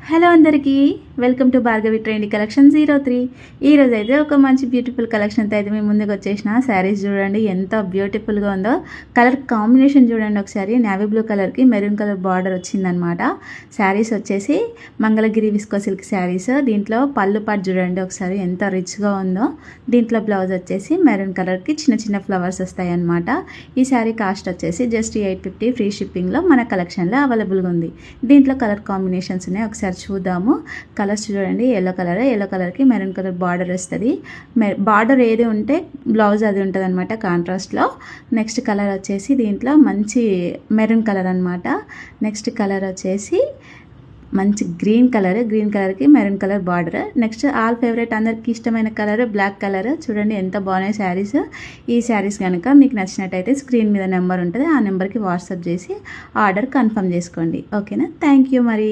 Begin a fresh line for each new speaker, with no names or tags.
Hello అందరికీ welcome to Bhargavi trendy collection 03. ఈరోజు అయితే ఒక మంచి బ్యూటిఫుల్ కలెక్షన్తో అయితే మేము ముందుకు వచ్చేసిన శారీస్ చూడండి ఎంత బ్యూటిఫుల్గా ఉందో. కలర్ కాంబినేషన్ చూడండి ఒకసారి. నేవీ బ్లూ కలర్కి మెరూన్ కలర్ బార్డర్ వచ్చిందనమాట. శారీస్ వచ్చేసి మంగళగిరి విస్కో సిల్క్ శారీస్. దీంట్లో పళ్ళు పాటు చూడండి ఒకసారి ఎంత రిచ్గా ఉందో. దీంట్లో బ్లౌజ్ వచ్చేసి మెరూన్ కలర్కి చిన్న చిన్న ఫ్లవర్స్ వస్తాయి అన్నమాట. ఈ శారీ కాస్ట్ వచ్చేసి జస్ట్ 850 ఫ్రీ షిప్పింగ్లో మన కలెక్షన్లో అవైలబుల్గా ఉంది. దీంట్లో కలర్ కాంబినేషన్స్ ఉన్నాయి, ఒకసారి చూద్దాము. కలర్స్ చూడండి. ఎల్లో కలర్కి మెరూన్ కలర్ బార్డర్ వస్తుంది. బార్డర్ ఏది ఉంటే బ్లౌజ్ అది ఉంటుంది అనమాట కాంట్రాస్ట్లో. నెక్స్ట్ కలర్ వచ్చేసి దీంట్లో మంచి మెరూన్ కలర్ అనమాట. నెక్స్ట్ కలర్ వచ్చేసి మంచి గ్రీన్ కలర్కి maroon colour border. Next all favourite అందరికి ఇష్టమైన కలర్ బ్లాక్ కలర్. చూడండి ఎంత బాగున్నాయి శారీస్. ఈ శారీస్ కనుక మీకు నచ్చినట్టయితే స్క్రీన్ మీద నెంబర్ ఉంటుంది, ఆ నెంబర్కి వాట్సాప్ చేసి ఆర్డర్ కన్ఫర్మ్ చేసుకోండి. ఓకేనా? థ్యాంక్ యూ మరి.